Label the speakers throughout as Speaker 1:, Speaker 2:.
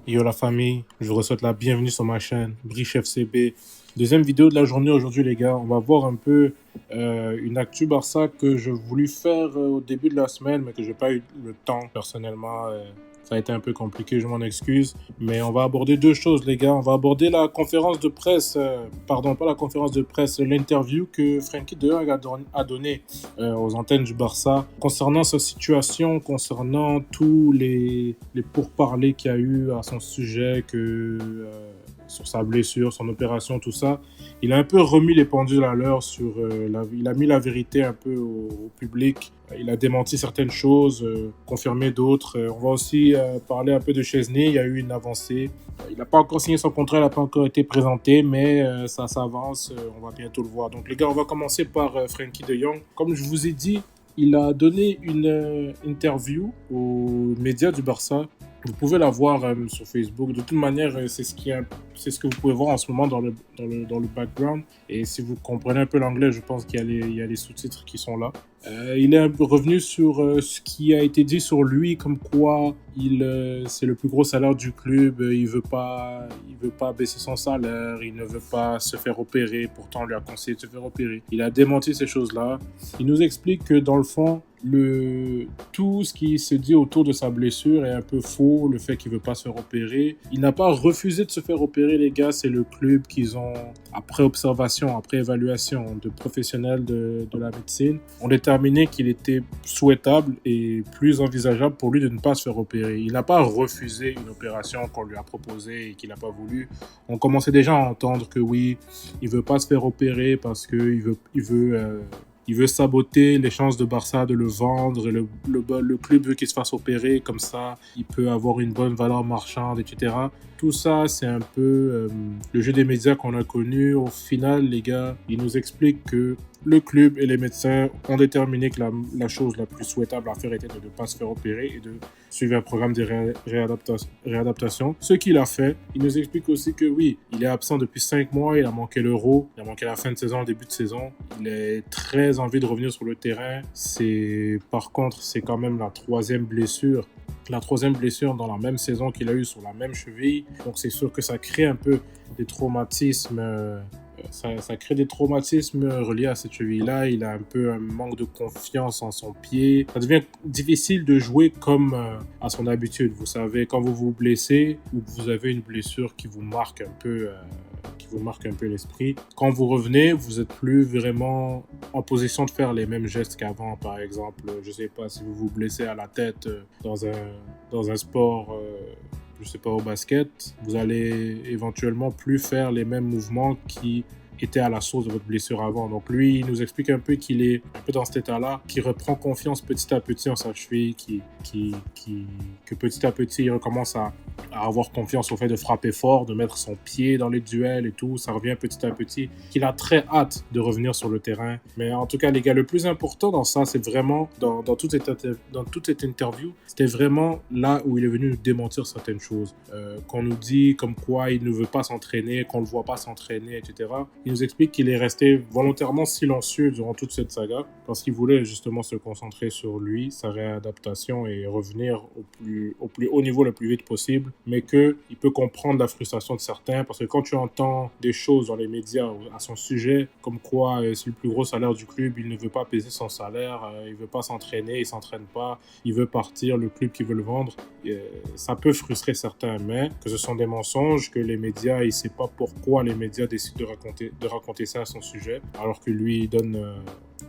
Speaker 1: Yo la famille, je vous souhaite la bienvenue sur ma chaîne, Briche FCB. Deuxième vidéo de la journée aujourd'hui les gars, on va voir un peu une actu Barça que je voulais faire au début de la semaine mais que j'ai pas eu le temps personnellement. Ça a été un peu compliqué, je m'en excuse. Mais on va aborder deux choses les gars, on va aborder la conférence de presse, pardon pas la conférence de presse, l'interview que Frenkie de Jong a donné aux antennes du Barça concernant sa situation, concernant tous les pourparlers qu'il y a eu à son sujet, sur sa blessure, son opération, tout ça. Il a un peu remis les pendules à l'heure il a mis la vérité un peu au public. Il a démenti certaines choses, confirmé d'autres. On va aussi parler un peu de Chesney. Il y a eu une avancée. Il n'a pas encore signé son contrat, il n'a pas encore été présenté, mais ça s'avance. On va bientôt le voir. Donc les gars, on va commencer par Frenkie de Jong. Comme je vous ai dit, il a donné une interview aux médias du Barça. Vous pouvez la voir sur Facebook. De toute manière, c'est ce que vous pouvez voir en ce moment dans le background. Et si vous comprenez un peu l'anglais, je pense qu'il y a les sous-titres qui sont là. Il est un peu revenu sur ce qui a été dit sur lui, comme quoi c'est le plus gros salaire du club. Il veut pas baisser son salaire. Il ne veut pas se faire opérer. Pourtant, on lui a conseillé de se faire opérer. Il a démenti ces choses-là. Il nous explique que dans le fond, tout ce qui se dit autour de sa blessure est un peu faux, le fait qu'il ne veut pas se faire opérer. Il n'a pas refusé de se faire opérer, les gars, c'est le club qu'ils ont, après observation, après évaluation de professionnels de la médecine, ont déterminé qu'il était souhaitable et plus envisageable pour lui de ne pas se faire opérer. Il n'a pas refusé une opération qu'on lui a proposée et qu'il n'a pas voulu. On commençait déjà à entendre que oui, il ne veut pas se faire opérer parce qu'il veut saboter les chances de Barça de le vendre. Et le club veut qu'il se fasse opérer, comme ça, il peut avoir une bonne valeur marchande, etc. Tout ça, c'est un peu le jeu des médias qu'on a connu. Au final, les gars, ils nous expliquent que le club et les médecins ont déterminé que la chose la plus souhaitable à faire était de ne pas se faire opérer et de suivre un programme de réadaptation. Ce qu'il a fait, il nous explique aussi que oui, il est absent depuis 5 mois, il a manqué l'Euro, il a manqué la fin de saison, le début de saison. Il a très envie de revenir sur le terrain. Par contre, c'est quand même la troisième blessure dans la même saison qu'il a eu sur la même cheville. Donc c'est sûr que ça crée un peu des traumatismes. Ça crée des traumatismes reliés à cette cheville-là. Il a un peu un manque de confiance en son pied. Ça devient difficile de jouer comme à son habitude. Vous savez, quand vous vous blessez ou que vous avez une blessure qui vous marque un peu l'esprit. Quand vous revenez, vous êtes plus vraiment en position de faire les mêmes gestes qu'avant. Par exemple, je sais pas si vous vous blessez à la tête dans un sport. Je sais pas, au basket, vous allez éventuellement plus faire les mêmes mouvements qui étaient à la source de votre blessure avant. Donc lui, il nous explique un peu qu'il est un peu dans cet état-là, qu'il reprend confiance petit à petit en sa cheville, que petit à petit, il recommence à avoir confiance au fait de frapper fort, de mettre son pied dans les duels et tout. Ça revient petit à petit. Qu'il a très hâte de revenir sur le terrain. Mais en tout cas, les gars, le plus important dans ça, c'est vraiment, dans toute cette interview, c'était vraiment là où il est venu nous démentir certaines choses. Qu'on nous dit comme quoi il ne veut pas s'entraîner, qu'on ne le voit pas s'entraîner, etc. Il nous explique qu'il est resté volontairement silencieux durant toute cette saga parce qu'il voulait justement se concentrer sur lui, sa réadaptation et revenir au plus haut niveau le plus vite possible, mais qu'il peut comprendre la frustration de certains parce que quand tu entends des choses dans les médias à son sujet, comme quoi c'est le plus gros salaire du club, il ne veut pas payer son salaire, il ne veut pas s'entraîner, il ne s'entraîne pas, il veut partir, le club qui veut le vendre, ça peut frustrer certains, mais que ce sont des mensonges, que les médias, il ne sait pas pourquoi les médias décident de raconter ça à son sujet, alors que lui,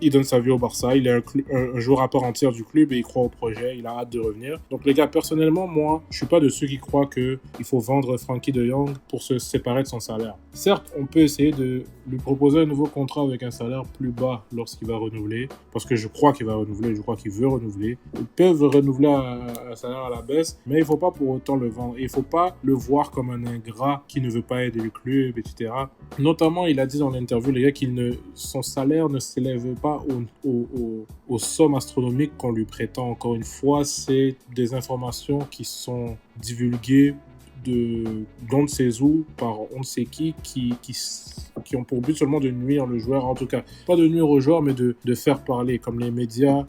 Speaker 1: il donne sa vie au Barça, il est un joueur à part entière du club et il croit au projet, il a hâte de revenir. Donc les gars, personnellement, moi, je suis pas de ceux qui croient qu'il faut vendre Frenkie de Jong pour se séparer de son salaire. Certes, on peut essayer de lui proposer un nouveau contrat avec un salaire plus bas lorsqu'il va renouveler, parce que je crois qu'il va renouveler, je crois qu'il veut renouveler. Ils peuvent renouveler un salaire à la baisse, mais il faut pas pour autant le vendre. Il faut pas le voir comme un ingrat qui ne veut pas aider le club, etc. Notamment, il a dit dans l'interview, les gars, son salaire ne s'élève pas aux sommes astronomiques qu'on lui prétend. Encore une fois, c'est des informations qui sont divulguées d'on ne sait où, par on ne sait qui ont pour but seulement de nuire le joueur. En tout cas, pas de nuire au joueur, mais de faire parler. Comme les médias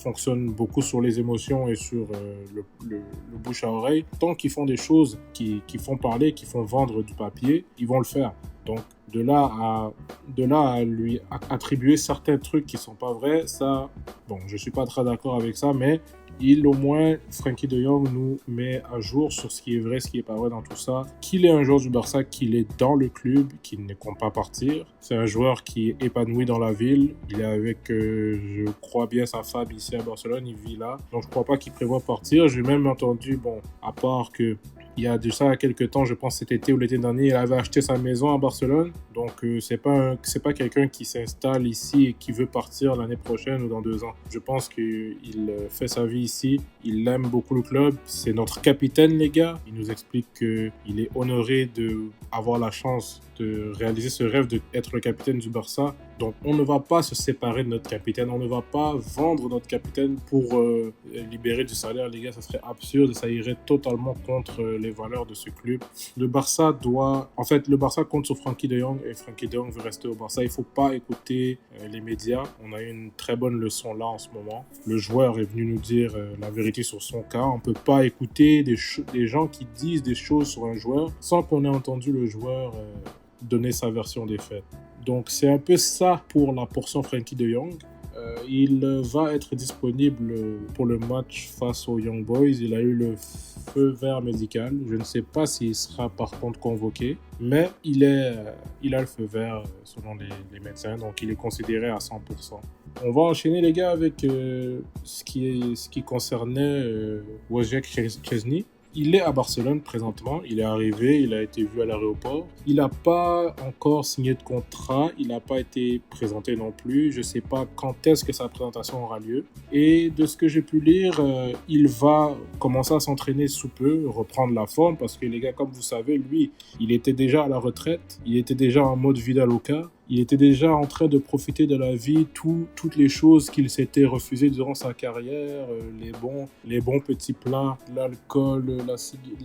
Speaker 1: fonctionne beaucoup sur les émotions et sur le bouche à oreille. Tant qu'ils font des choses qui font parler, qui font vendre du papier, ils vont le faire. Donc, de là à lui attribuer certains trucs qui sont pas vrais, ça, bon, je suis pas très d'accord avec ça, mais au moins, Frenkie de Jong nous met à jour sur ce qui est vrai, ce qui est pas vrai dans tout ça. Qu'il est un joueur du Barça, qu'il est dans le club, qu'il ne compte pas partir. C'est un joueur qui est épanoui dans la ville. Il est avec, je crois bien, sa femme ici à Barcelone, il vit là. Donc, je crois pas qu'il prévoit partir. J'ai même entendu, bon, à part que il y a de ça quelques temps, je pense cet été ou l'été dernier, il avait acheté sa maison à Barcelone. Donc, c'est pas quelqu'un qui s'installe ici et qui veut partir l'année prochaine ou dans 2 ans. Je pense qu'il fait sa vie ici. Il aime beaucoup le club. C'est notre capitaine, les gars. Il nous explique qu'il est honoré d'avoir la chance de réaliser ce rêve d'être le capitaine du Barça. Donc, on ne va pas se séparer de notre capitaine. On ne va pas vendre notre capitaine pour libérer du salaire, les gars. Ça serait absurde. Ça irait totalement contre les valeurs de ce club. Le Barça compte sur Frenkie de Jong et Frenkie de Jong veut rester au Barça. Il ne faut pas écouter les médias. On a eu une très bonne leçon là en ce moment. Le joueur est venu nous dire la vérité sur son cas. On ne peut pas écouter des gens qui disent des choses sur un joueur sans qu'on ait entendu le joueur donner sa version des faits. Donc c'est un peu ça pour la portion Frenkie de Jong. Il va être disponible pour le match face aux Young Boys. Il a eu le feu vert médical. Je ne sais pas s'il sera par contre convoqué, mais il a le feu vert selon les médecins, donc il est considéré à 100%. On va enchaîner les gars avec ce qui concernait Wojciech Szczesny. Il est à Barcelone présentement, il est arrivé, il a été vu à l'aéroport. Il n'a pas encore signé de contrat, il n'a pas été présenté non plus. Je ne sais pas quand est-ce que sa présentation aura lieu. Et de ce que j'ai pu lire, il va commencer à s'entraîner sous peu, reprendre la forme, parce que les gars, comme vous savez, lui, il était déjà à la retraite, il était déjà en mode Vidal Oka. Il était déjà en train de profiter de la vie, toutes les choses qu'il s'était refusées durant sa carrière, les bons petits plats, l'alcool,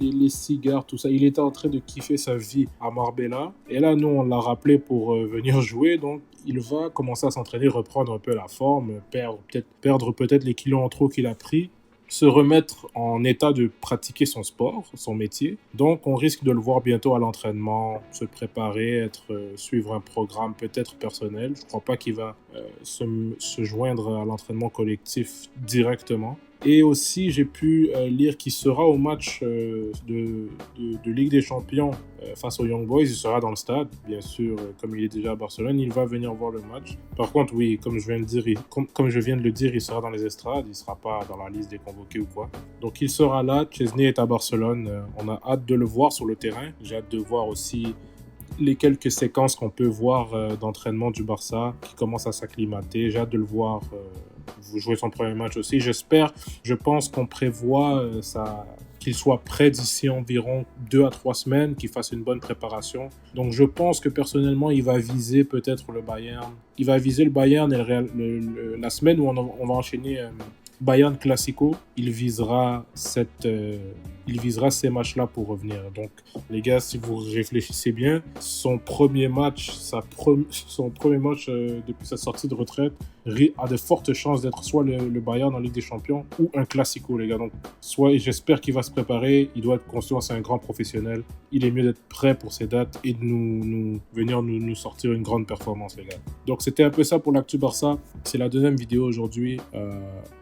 Speaker 1: les cigares, tout ça. Il était en train de kiffer sa vie à Marbella. Et là, nous, on l'a rappelé pour venir jouer. Donc, il va commencer à s'entraîner, reprendre un peu la forme, perdre peut-être les kilos en trop qu'il a pris, se remettre en état de pratiquer son sport, son métier. Donc, on risque de le voir bientôt à l'entraînement, se préparer, suivre un programme peut-être personnel. Je ne crois pas qu'il va se joindre à l'entraînement collectif directement. Et aussi, j'ai pu lire qu'il sera au match de Ligue des Champions face aux Young Boys. Il sera dans le stade, bien sûr, comme il est déjà à Barcelone. Il va venir voir le match. Par contre, oui, comme je viens de le dire, il sera dans les estrades. Il ne sera pas dans la liste des convoqués ou quoi. Donc, il sera là. Szczesny est à Barcelone. On a hâte de le voir sur le terrain. J'ai hâte de voir aussi les quelques séquences qu'on peut voir d'entraînement du Barça qui commence à s'acclimater. J'ai hâte de le voir jouer son premier match aussi. Je pense qu'on prévoit qu'il soit prêt d'ici environ 2 à 3 semaines, qu'il fasse une bonne préparation. Donc je pense que personnellement, il va viser peut-être le Bayern. Il va viser le Bayern et la semaine où on va enchaîner Bayern Classico. Il visera ces matchs-là pour revenir. Donc, les gars, si vous réfléchissez bien, son premier match depuis sa sortie de retraite a de fortes chances d'être soit le Bayern en Ligue des Champions ou un Classico, les gars. Donc, j'espère qu'il va se préparer. Il doit être conscient, c'est un grand professionnel. Il est mieux d'être prêt pour ces dates et de venir nous sortir une grande performance, les gars. Donc, c'était un peu ça pour l'actu Barça. C'est la deuxième vidéo aujourd'hui.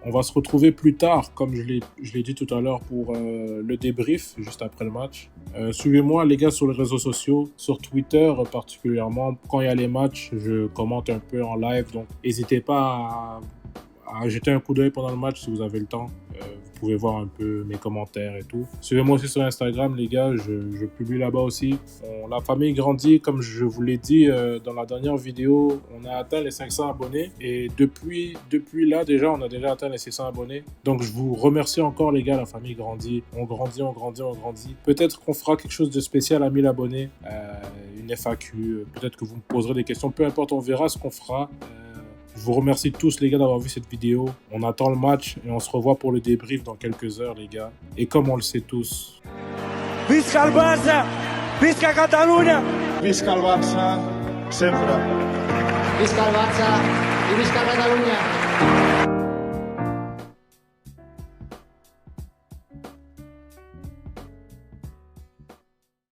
Speaker 1: On va se retrouver plus tard, comme je l'ai dit tout à l'heure, pour le débrief juste après le match. Suivez-moi les gars sur les réseaux sociaux, sur Twitter particulièrement. Quand il y a les matchs, je commente un peu en live, donc n'hésitez pas à jeter un coup d'œil pendant le match si vous avez le temps. Vous pouvez voir un peu mes commentaires et tout. Suivez-moi aussi sur Instagram, les gars. Je publie là-bas aussi. La famille grandit, comme je vous l'ai dit dans la dernière vidéo. On a atteint les 500 abonnés. Et depuis là, déjà, on a déjà atteint les 600 abonnés. Donc, je vous remercie encore, les gars. La famille grandit. On grandit. Peut-être qu'on fera quelque chose de spécial à 1000 abonnés. Une FAQ. Peut-être que vous me poserez des questions. Peu importe, on verra ce qu'on fera. Je vous remercie tous les gars d'avoir vu cette vidéo. On attend le match et on se revoit pour le débrief dans quelques heures les gars. Et comme on le sait tous...
Speaker 2: Visca el Barça! Visca Catalunya!
Speaker 3: Visca el Barça, sempre.
Speaker 4: Visca el Barça i visca Catalunya!